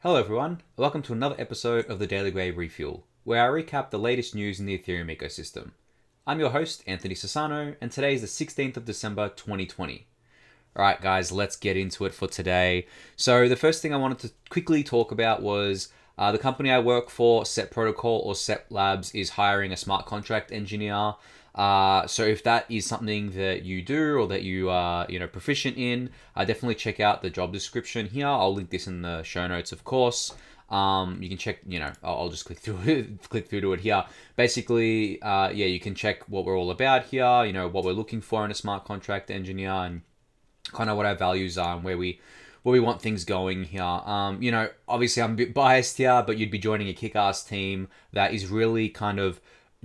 Hello everyone, welcome to another episode of the Daily Gwei Refuel, where I recap the latest news in the Ethereum ecosystem. I'm your host, Anthony Sassano, and today is the 16th of December 2020. Alright guys, let's get into it for today. So the first thing I wanted to quickly talk about was the company I work for, Set Protocol or Set Labs, is hiring a smart contract engineer. So if that is something that you do or that you are, proficient in, definitely check out the job description here. I'll link this in the show notes, of course. You can check, I'll just click through it, click through to it here. Basically, you can check what we're all about here, what we're looking for in a smart contract engineer and kind of what our values are and where we want things going here. Obviously I'm a bit biased here, but you'd be joining a kick-ass team that is really kind of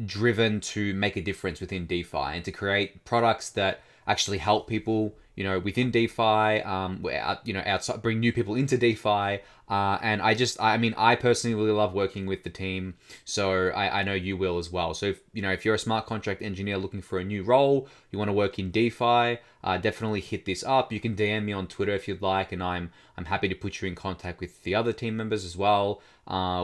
driven to make a difference within DeFi and to create products that actually help people, within DeFi, outside, bring new people into DeFi. And I personally really love working with the team. So I know you will as well. So if you're a smart contract engineer looking for a new role, you want to work in DeFi, definitely hit this up. You can DM me on Twitter if you'd like, and I'm happy to put you in contact with the other team members as well.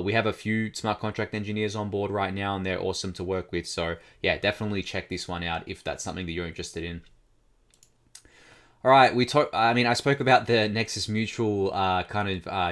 We have a few smart contract engineers on board right now, and they're awesome to work with. So yeah, definitely check this one out if that's something that you're interested in. All right, I spoke about the Nexus Mutual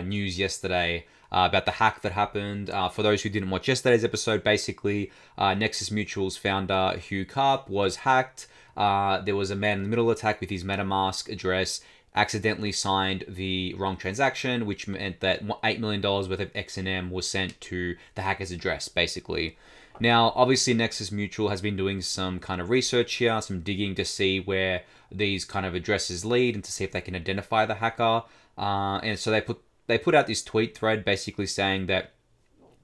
news yesterday about the hack that happened. For those who didn't watch yesterday's episode, basically, Nexus Mutual's founder, Hugh Karp, was hacked. There was a man-in-the-middle attack with his MetaMask address, accidentally signed the wrong transaction, which meant that $8 million worth of XNM was sent to the hacker's address, basically. Now, obviously, Nexus Mutual has been doing some kind of research here, some digging to see where these kind of addresses lead and to see if they can identify the hacker. And so they put out this tweet thread basically saying that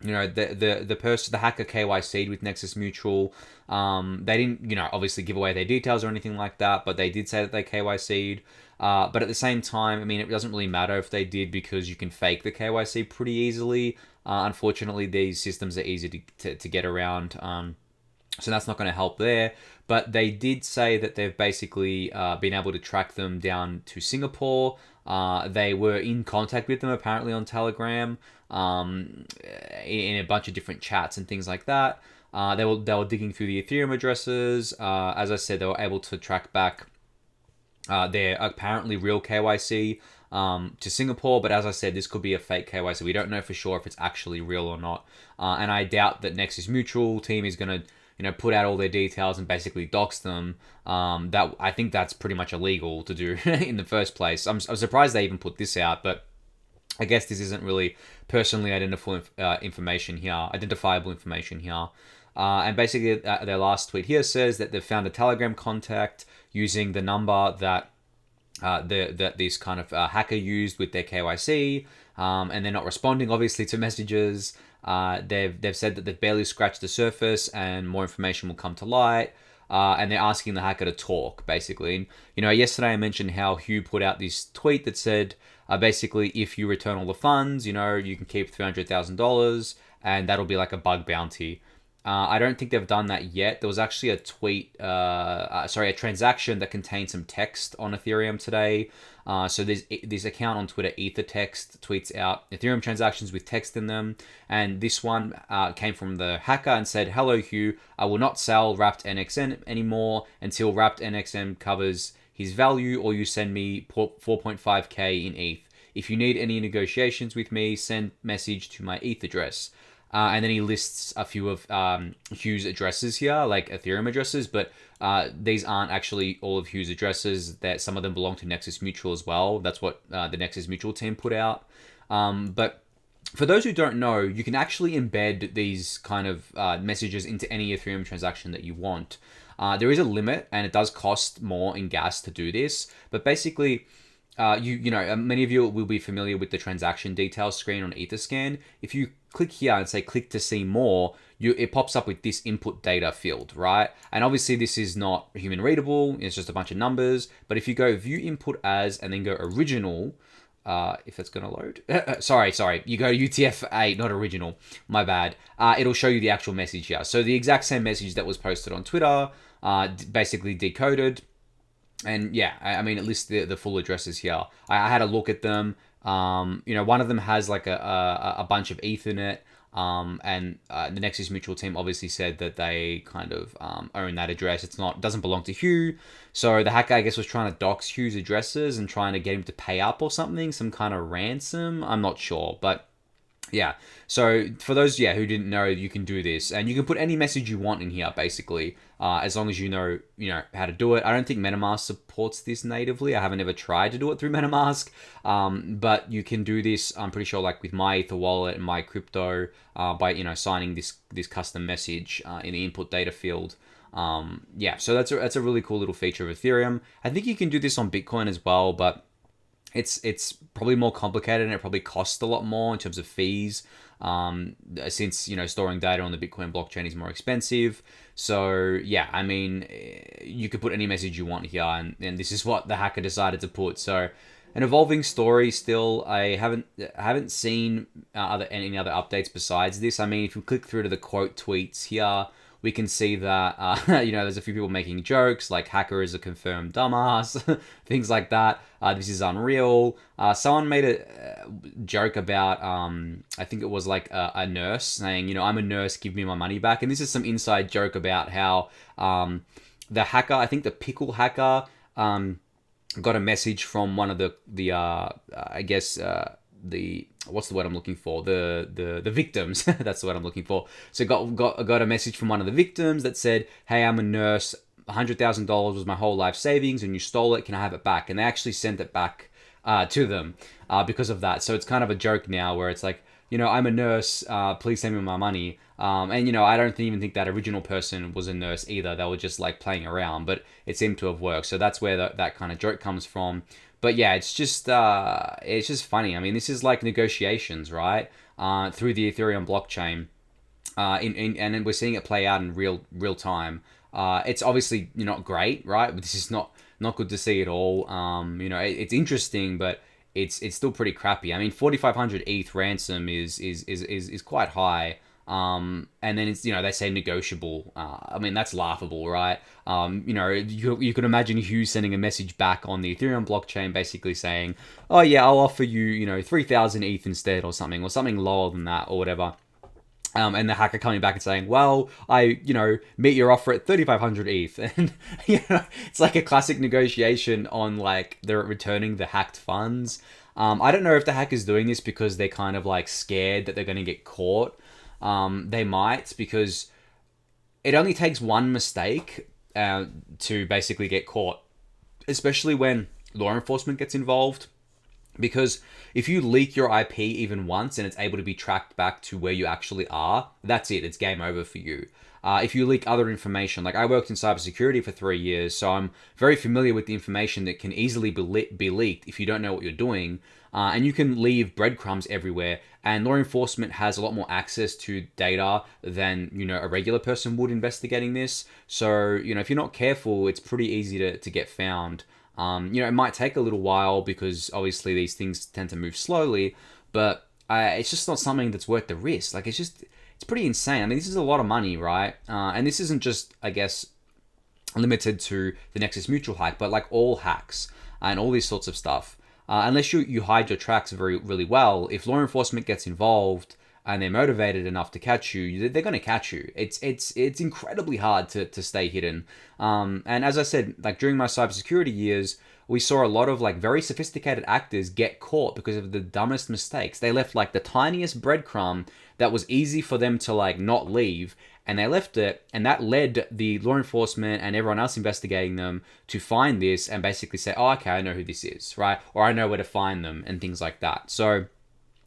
the hacker KYC'd with Nexus Mutual. They didn't obviously give away their details or anything like that, but they did say that they KYC'd. But at the same time, it doesn't really matter if they did because you can fake the KYC pretty easily. Unfortunately, these systems are easy to get around. So that's not going to help there. But they did say that they've basically been able to track them down to Singapore. They were in contact with them apparently on Telegram, in a bunch of different chats and things like that. They were digging through the Ethereum addresses. As I said, they were able to track back their apparently real KYC to Singapore, but as I said, this could be a fake KYC. We don't know for sure if it's actually real or not. And I doubt that Nexus Mutual team is going to put out all their details and basically dox them. I think that's pretty much illegal to do in the first place. I'm surprised they even put this out, but I guess this isn't really personally identifiable information here. And basically, their last tweet here says that they've found a Telegram contact using the number that this kind of hacker used with their KYC, and they're not responding obviously to messages. They've said that they've barely scratched the surface and more information will come to light. And they're asking the hacker to talk, basically. And, yesterday I mentioned how Hugh put out this tweet that said, basically, if you return all the funds, you can keep $300,000 and that'll be like a bug bounty. I don't think they've done that yet. There was actually a transaction that contained some text on Ethereum today. So there's this account on Twitter, Ethertext, tweets out Ethereum transactions with text in them. And this one came from the hacker and said, "Hello, Hugh. I will not sell wrapped NXN anymore until wrapped NXN covers his value or you send me 4.5k in ETH. If you need any negotiations with me, send message to my ETH address." And then he lists a few of Hugh's addresses here, like Ethereum addresses, but these aren't actually all of Hugh's addresses. That some of them belong to Nexus Mutual as well. That's what the Nexus Mutual team put out. But for those who don't know, you can actually embed these kind of messages into any Ethereum transaction that you want. There is a limit, and it does cost more in gas to do this. But basically, many of you will be familiar with the transaction details screen on Etherscan. If you click here and say click to see more, it pops up with this input data field, right? And obviously this is not human readable, it's just a bunch of numbers. But if you go view input as and then go original, if that's going to load. sorry, you go UTF-8, not original, my bad. It'll show you the actual message here. So the exact same message that was posted on Twitter, basically decoded. And yeah, it lists the full addresses here. I had a look at them. One of them has like a bunch of ETH in it. And the Nexus Mutual team obviously said that they kind of own that address. Doesn't belong to Hugh. So the hacker, I guess, was trying to dox Hugh's addresses and trying to get him to pay up or something, some kind of ransom. I'm not sure, but yeah. So for those, who didn't know, you can do this, and you can put any message you want in here, basically, as long as you know how to do it. I don't think MetaMask supports this natively. I haven't ever tried to do it through MetaMask, but you can do this. I'm pretty sure, like with my Ether wallet and my crypto, by signing this custom message in the input data field. So that's a really cool little feature of Ethereum. I think you can do this on Bitcoin as well, but it's probably more complicated and it probably costs a lot more in terms of fees, since storing data on the Bitcoin blockchain is more expensive. So I mean, you could put any message you want here, and this is what the hacker decided to put. So an evolving story still. I haven't seen any other updates besides this. I mean, if you click through to the quote tweets here, we can see that there's a few people making jokes like hacker is a confirmed dumbass, things like that. This is unreal. Someone made a joke about I think it was like a nurse saying, I'm a nurse, give me my money back. And this is some inside joke about how the hacker, I think the pickle hacker, got a message from one of the I guess the what's the word I'm looking for, the victims. That's the word I'm looking for. So got a message from one of the victims that said, hey, I'm a nurse, $100,000 was my whole life savings and you stole it, can I have it back? And they actually sent it back to them because of that. So it's kind of a joke now where it's like, I'm a nurse, please send me my money. And I don't even think that original person was a nurse either. They were just like playing around, but it seemed to have worked. So that's where that kind of joke comes from. But yeah, it's just funny. I mean, this is like negotiations, right? Through the Ethereum blockchain, and then we're seeing it play out in real time. It's obviously not great, right? But this is not good to see at all. It's interesting, but it's still pretty crappy. I mean, 4,500 ETH ransom is quite high. And then it's, they say negotiable. I mean, that's laughable, right? You could imagine Hugh sending a message back on the Ethereum blockchain basically saying, oh yeah, I'll offer you, 3,000 ETH instead or something lower than that or whatever. And the hacker coming back and saying, well, I, meet your offer at 3,500 ETH. And, it's like a classic negotiation on like they're returning the hacked funds. I don't know if the hacker's doing this because they're kind of like scared that they're going to get caught. They might, because it only takes one mistake to basically get caught, especially when law enforcement gets involved. Because if you leak your IP even once and it's able to be tracked back to where you actually are, that's it. It's game over for you. If you leak other information, like I worked in cybersecurity for 3 years, so I'm very familiar with the information that can easily be leaked if you don't know what you're doing. And you can leave breadcrumbs everywhere. And law enforcement has a lot more access to data than, a regular person would investigating this. So, if you're not careful, it's pretty easy to get found. It might take a little while because obviously these things tend to move slowly, but it's just not something that's worth the risk. Like, it's pretty insane. I mean, this is a lot of money, right? And this isn't just, I guess, limited to the Nexus Mutual hack, but like all hacks and all these sorts of stuff. Unless you hide your tracks really well, if law enforcement gets involved and they're motivated enough to catch you, they're going to catch you. It's incredibly hard to stay hidden. And as I said, like during my cybersecurity years, we saw a lot of like very sophisticated actors get caught because of the dumbest mistakes. They left like the tiniest breadcrumb that was easy for them to like not leave, and they left it, and that led the law enforcement and everyone else investigating them to find this and basically say, oh, okay, I know who this is, right? Or I know where to find them and things like that. So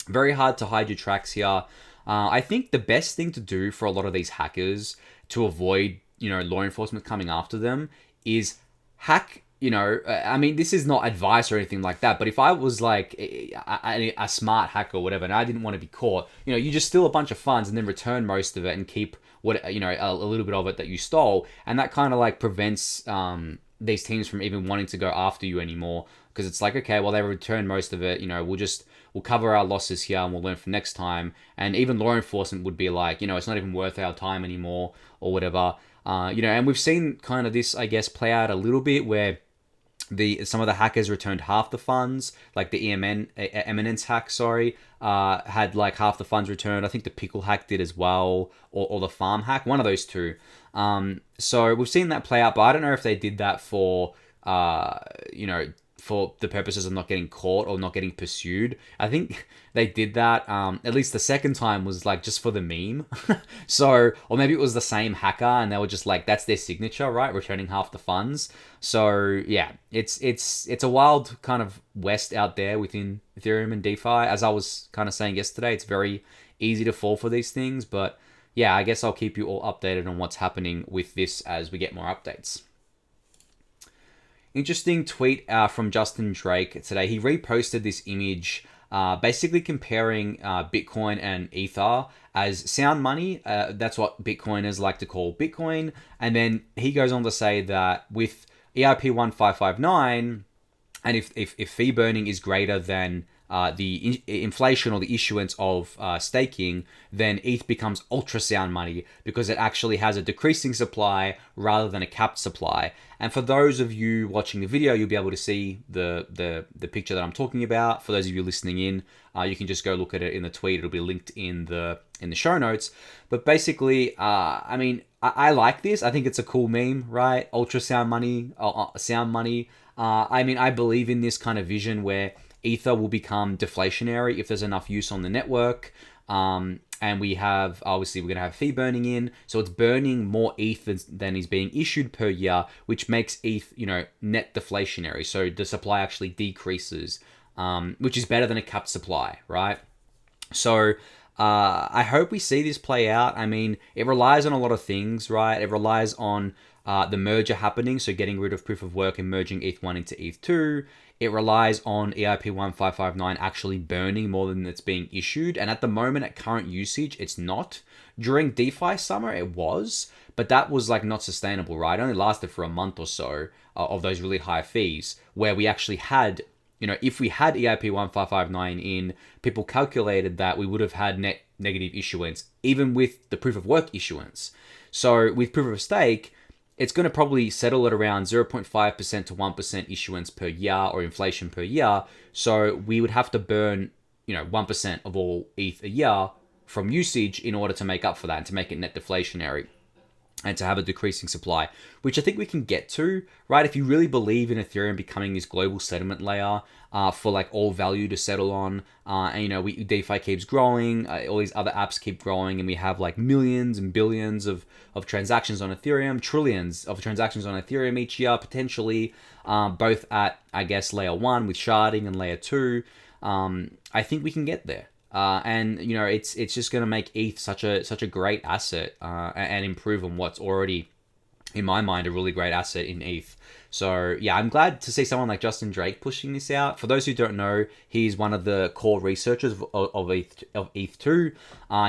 very hard to hide your tracks here. I think the best thing to do for a lot of these hackers to avoid, law enforcement coming after them is hack. I mean, this is not advice or anything like that, but if I was like a smart hacker or whatever, and I didn't want to be caught, you just steal a bunch of funds and then return most of it and keep a little bit of it that you stole, and that kind of like prevents these teams from even wanting to go after you anymore, because it's like, okay, well, they return most of it, we'll cover our losses here and we'll learn for next time. And even law enforcement would be like, it's not even worth our time anymore or whatever. And we've seen kind of this, I guess, play out a little bit where some of the hackers returned half the funds, like the Eminence hack, sorry, had like half the funds returned. I think the Pickle hack did as well, or the Farm hack, one of those two. So we've seen that play out, but I don't know if they did that for, for the purposes of not getting caught or not getting pursued. I think they did that, at least the second time was like just for the meme. So, or maybe it was the same hacker and they were just like, that's their signature, right? Returning half the funds. So yeah, it's a wild kind of west out there within Ethereum and DeFi. As I was kind of saying yesterday, it's very easy to fall for these things, but yeah, I guess I'll keep you all updated on what's happening with this as we get more updates. Interesting tweet from Justin Drake today. He reposted this image basically comparing Bitcoin and Ether as sound money. That's what Bitcoiners like to call Bitcoin. And then he goes on to say that with EIP 1559, and if fee burning is greater than the inflation or the issuance of staking, then ETH becomes ultrasound money because it actually has a decreasing supply rather than a capped supply. And for those of you watching the video, you'll be able to see the picture that I'm talking about. For those of you listening in, you can just go look at it in the tweet. It'll be linked in the show notes. But basically, I mean, I like this. I think it's a cool meme, right? Ultrasound money, sound money. I mean, I believe in this kind of vision where Ether will become deflationary if there's enough use on the network. And we have, obviously, we're going to have fee burning in. So it's burning more ETH than is being issued per year, which makes ETH, net deflationary. So the supply actually decreases, which is better than a capped supply, right? So I hope we see this play out. I mean, it relies on a lot of things, right? It relies on the merger happening, so getting rid of proof of work and merging ETH1 into ETH2. It relies on EIP 1559 actually burning more than it's being issued. And at the moment, at current usage, it's not. During DeFi summer, it was, but that was like not sustainable, right? It only lasted for a month or so of those really high fees where we actually had, if we had EIP 1559 in, people calculated that we would have had net negative issuance, even with the proof of work issuance. So with proof of stake, it's going to probably settle at around 0.5% to 1% issuance per year or inflation per year. So we would have to burn, 1% of all ETH a year from usage in order to make up for that and to make it net deflationary and to have a decreasing supply, which I think we can get to, right? If you really believe in Ethereum becoming this global settlement layer for like all value to settle on, and DeFi keeps growing, all these other apps keep growing, and we have like millions and billions of transactions on Ethereum, trillions of transactions on Ethereum each year, potentially, both at, I guess, layer 1 with sharding and layer 2. I think we can get there. And it's just going to make ETH such a great asset and improve on what's already, in my mind, a really great asset in ETH. So yeah, I'm glad to see someone like Justin Drake pushing this out. For those who don't know, he's one of the core researchers of ETH2.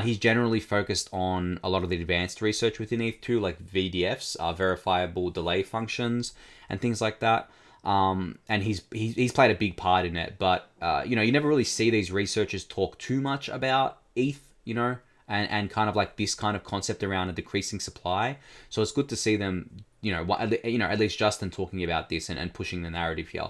He's generally focused on a lot of the advanced research within ETH2, like VDFs, verifiable delay functions, and things like that. And he's played a big part in it, but you never really see these researchers talk too much about ETH, and kind of like this kind of concept around a decreasing supply. So it's good to see them, at least Justin talking about this and pushing the narrative here.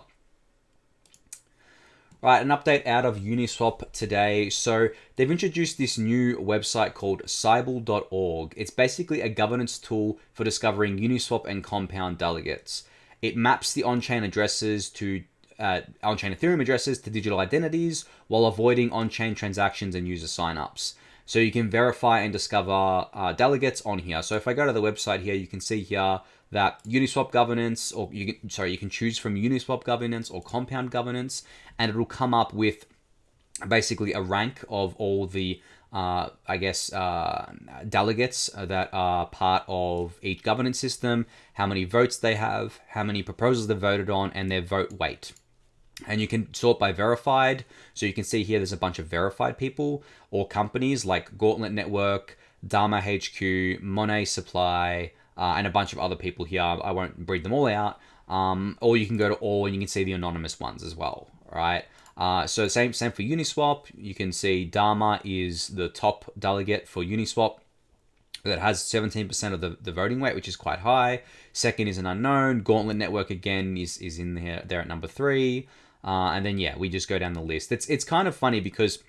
Right, an update out of Uniswap today. So they've introduced this new website called Sybil.org. It's basically a governance tool for discovering Uniswap and Compound delegates. It maps the on-chain addresses to on-chain Ethereum addresses to digital identities while avoiding on-chain transactions and user signups. So you can verify and discover delegates on here. So if I go to the website here, you can see here that Uniswap governance, or you can choose from Uniswap governance or Compound governance, and it'll come up with basically a rank of all the delegates that are part of each governance system, how many votes they have, how many proposals they voted on, and their vote weight. And you can sort by verified. So you can see here there's a bunch of verified people or companies like Gauntlet Network, Dharma HQ, Monet Supply, and a bunch of other people here. I won't read them all out. Or you can go to all and you can see the anonymous ones as well, right? So same for Uniswap. You can see Dharma is the top delegate for Uniswap. that has 17% of the voting weight, which is quite high. Second is an unknown. Gauntlet Network again is in there at number 3. And then we just go down the list. It's kind of funny because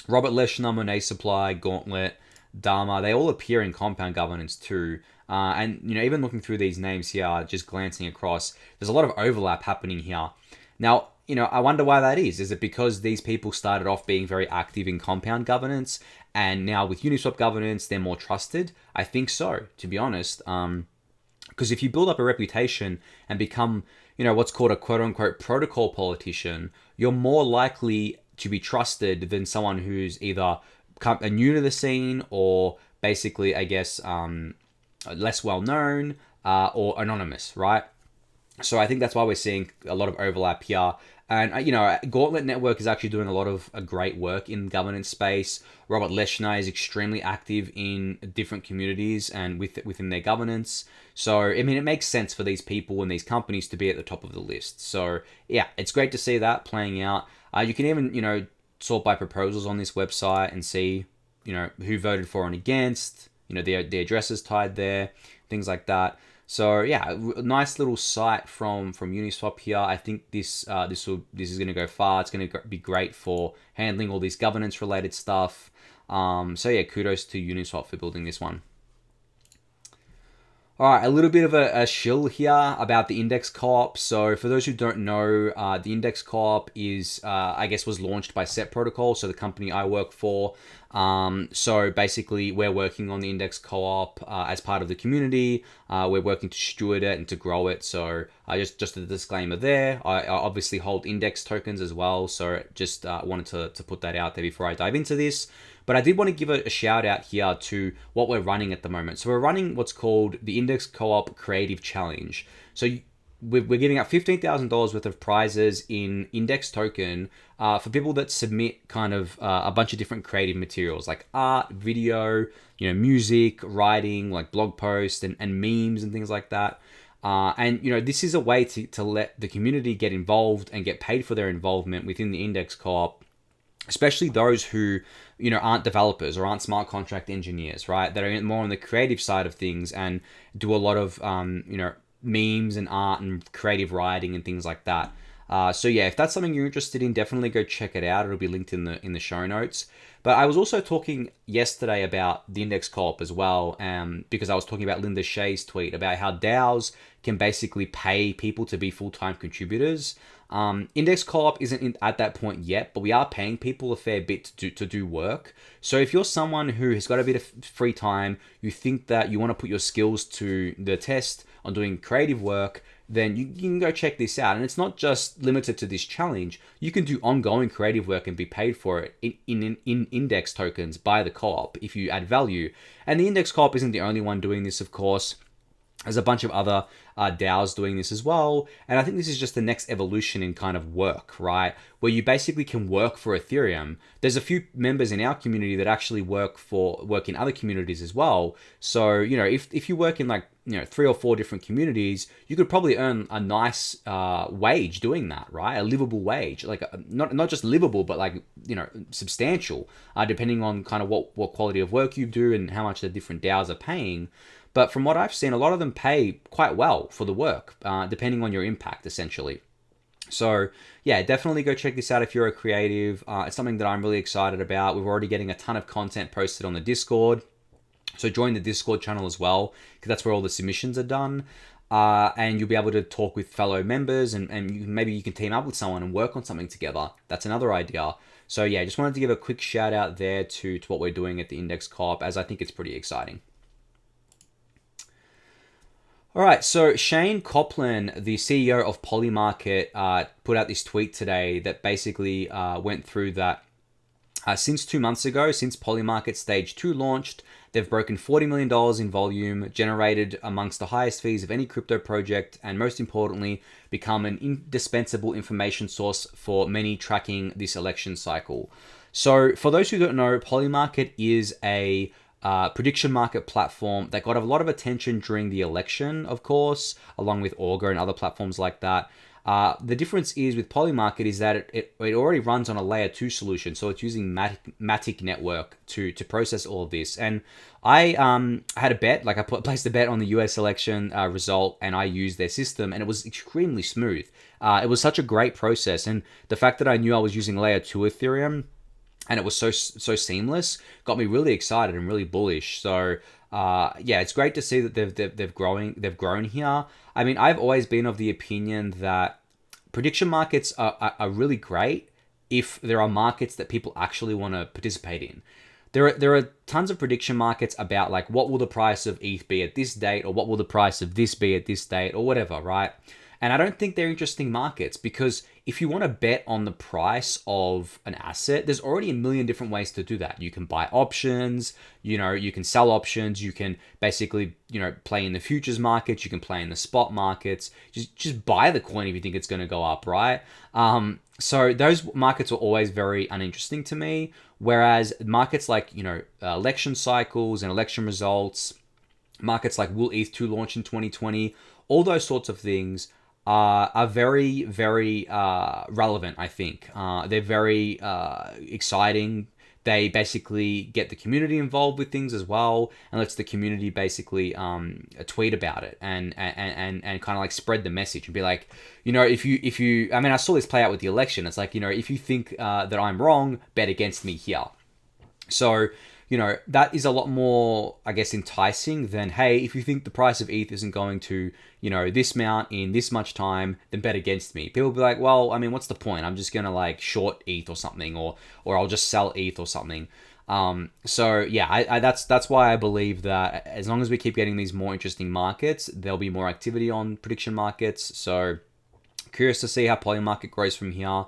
Robert Leshner, Monet Supply, Gauntlet, Dharma, they all appear in compound governance too. And even looking through these names here, just glancing across, there's a lot of overlap happening here. Now, I wonder why that is. Is it because these people started off being very active in compound governance, and now with Uniswap governance, they're more trusted? I think so, to be honest. Because if you build up a reputation and become, what's called a quote-unquote protocol politician, you're more likely to be trusted than someone who's either new to the scene or basically, I guess, less well-known or anonymous, right? So I think that's why we're seeing a lot of overlap here. And, Gauntlet Network is actually doing a lot of great work in governance space. Robert Leshner is extremely active in different communities and within their governance. So, it makes sense for these people and these companies to be at the top of the list. So, yeah, it's great to see that playing out. You can even, sort by proposals on this website and see, who voted for and against, the addresses tied there, things like that. So yeah, nice little site from Uniswap here. I think this is going to go far. It's going to be great for handling all this governance related stuff. So yeah, kudos to Uniswap for building this one. All right, a little bit of a shill here about the Index Co-op. So for those who don't know, the Index Co-op is, was launched by Set Protocol, so the company I work for. So basically, we're working on the Index Co-op as part of the community. We're working to steward it and to grow it. So just a disclaimer there. I obviously hold Index tokens as well, so just wanted to put that out there before I dive into this. But I did want to give a shout out here to what we're running at the moment. So we're running what's called the Index Co-op Creative Challenge. So we're giving out $15,000 worth of prizes in Index token for people that submit kind of a bunch of different creative materials like art, video, music, writing, like blog posts and memes and things like that. And this is a way to let the community get involved and get paid for their involvement within the Index Co-op, especially those who aren't developers or aren't smart contract engineers, right? That are more on the creative side of things and do a lot of memes and art and creative writing and things like that. So yeah, if that's something you're interested in, definitely go check it out. It'll be linked in the show notes. But I was also talking yesterday about the Index Co-op as well, because I was talking about Linda Shea's tweet about how DAOs can basically pay people to be full-time contributors. Index Co-op isn't at that point yet, but we are paying people a fair bit to do work. So if you're someone who has got a bit of free time, you think that you want to put your skills to the test on doing creative work, then you can go check this out. And it's not just limited to this challenge. You can do ongoing creative work and be paid for it in Index tokens by the co-op if you add value. And the Index Co-op isn't the only one doing this, of course. There's a bunch of other DAOs doing this as well. And I think this is just the next evolution in kind of work, right? Where you basically can work for Ethereum. There's a few members in our community that actually work in other communities as well. So, if you work in 3 or 4 different communities, you could probably earn a nice wage doing that, right? A livable wage, like not just livable, but substantial, depending on kind of what quality of work you do and how much the different DAOs are paying. But from what I've seen, a lot of them pay quite well for the work, depending on your impact, essentially. So yeah, definitely go check this out if you're a creative. It's something that I'm really excited about. We're already getting a ton of content posted on the Discord. So join the Discord channel as well, because that's where all the submissions are done. And you'll be able to talk with fellow members and maybe you can team up with someone and work on something together. That's another idea. So yeah, just wanted to give a quick shout out there to what we're doing at the Index Co-op, as I think it's pretty exciting. All right, so Shane Copland, the CEO of Polymarket, put out this tweet today that basically went through that since 2 months ago, since Polymarket Stage 2 launched, they've broken $40 million in volume, generated amongst the highest fees of any crypto project, and most importantly, become an indispensable information source for many tracking this election cycle. So for those who don't know, Polymarket is a prediction market platform that got a lot of attention during the election, of course, along with Augur and other platforms like that. The difference is with Polymarket is that it already runs on a layer 2 solution, so it's using Matic network to process all of this. And I had a bet, like I placed a bet on the US election result, and I used their system, and it was extremely smooth. It was such a great process, and the fact that I knew I was using layer 2 Ethereum, and it was so seamless, got me really excited and really bullish. So yeah, it's great to see that they've grown here. I mean, I've always been of the opinion that prediction markets are really great if there are markets that people actually want to participate in. There are tons of prediction markets about like what will the price of ETH be at this date, or what will the price of this be at this date, or whatever, right? And I don't think they're interesting markets, because if you want to bet on the price of an asset, there's already a million different ways to do that. You can buy options, you can sell options, you can basically, play in the futures markets, you can play in the spot markets. Just buy the coin if you think it's going to go up, right? So those markets are always very uninteresting to me. Whereas markets like, election cycles and election results, markets like will ETH2 launch in 2020, all those sorts of things are very, very relevant, I think. They're very exciting. They basically get the community involved with things as well, and lets the community basically tweet about it and kind of like spread the message and be like, if you, I mean, I saw this play out with the election. It's like, if you think that I'm wrong, bet against me here. So, that is a lot more, I guess, enticing than, hey, if you think the price of ETH isn't going to, this amount in this much time, then bet against me. People will be like, well, I mean, what's the point? I'm just going to like short ETH or something, or I'll just sell ETH or something. So yeah, that's why I believe that as long as we keep getting these more interesting markets, there'll be more activity on prediction markets. So curious to see how Polymarket grows from here.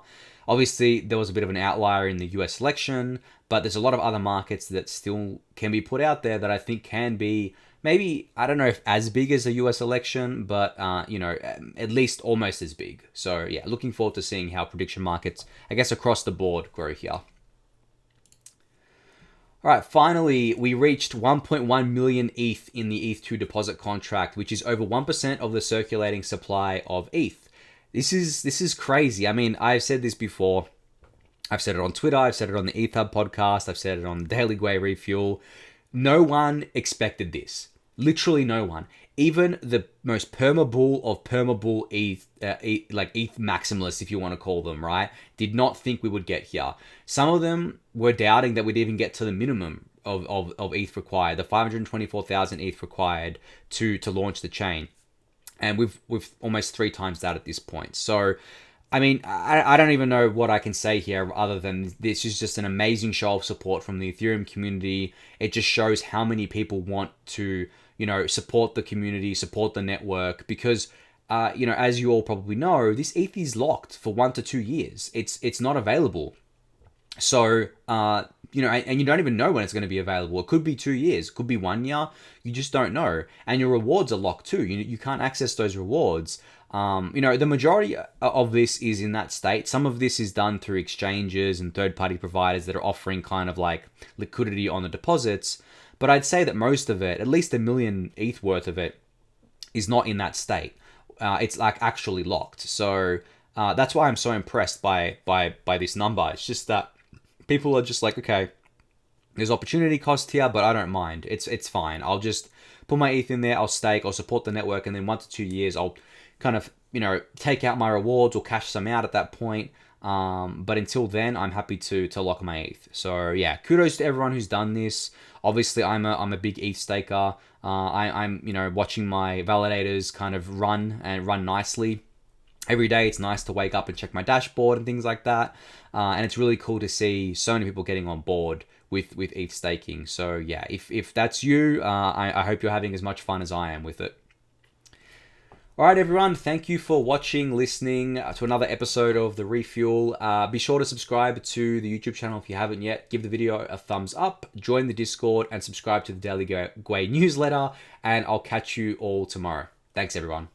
Obviously, there was a bit of an outlier in the US election, but there's a lot of other markets that still can be put out there that I think can be maybe, I don't know if as big as the US election, but, at least almost as big. So yeah, looking forward to seeing how prediction markets, I guess, across the board grow here. All right, finally, we reached 1.1 million ETH in the ETH2 deposit contract, which is over 1% of the circulating supply of ETH. This is crazy. I mean, I've said this before. I've said it on Twitter. I've said it on the ETH Hub podcast. I've said it on the Daily Gwei Refuel. No one expected this. Literally no one. Even the most permabull of permabull ETH, like ETH maximalists, if you want to call them, right, did not think we would get here. Some of them were doubting that we'd even get to the minimum of ETH required, the 524,000 ETH required to launch the chain. And we've almost 3 times that at this point. So, I mean, I don't even know what I can say here other than this is just an amazing show of support from the Ethereum community. It just shows how many people want to, support the community, support the network, because, as you all probably know, this ETH is locked for 1 to 2 years. It's not available. So, and you don't even know when it's going to be available. It could be 2 years, could be 1 year. You just don't know. And your rewards are locked too. You can't access those rewards. The majority of this is in that state. Some of this is done through exchanges and third-party providers that are offering kind of like liquidity on the deposits. But I'd say that most of it, at least 1 million ETH worth of it, is not in that state. It's like actually locked. So that's why I'm so impressed by this number. It's just that people are just like, okay, there's opportunity cost here, but I don't mind. It's fine. I'll just put my ETH in there. I'll stake. I'll support the network, and then 1 to 2 years, I'll kind of take out my rewards or cash some out at that point. But until then, I'm happy to lock my ETH. So yeah, kudos to everyone who's done this. Obviously, I'm a big ETH staker. I'm watching my validators kind of run nicely. Every day, it's nice to wake up and check my dashboard and things like that. And it's really cool to see so many people getting on board with ETH staking. So yeah, if that's you, I hope you're having as much fun as I am with it. All right, everyone. Thank you for watching, listening to another episode of The Refuel. Be sure to subscribe to the YouTube channel if you haven't yet. Give the video a thumbs up, join the Discord, and subscribe to the Daily Gwei newsletter. And I'll catch you all tomorrow. Thanks, everyone.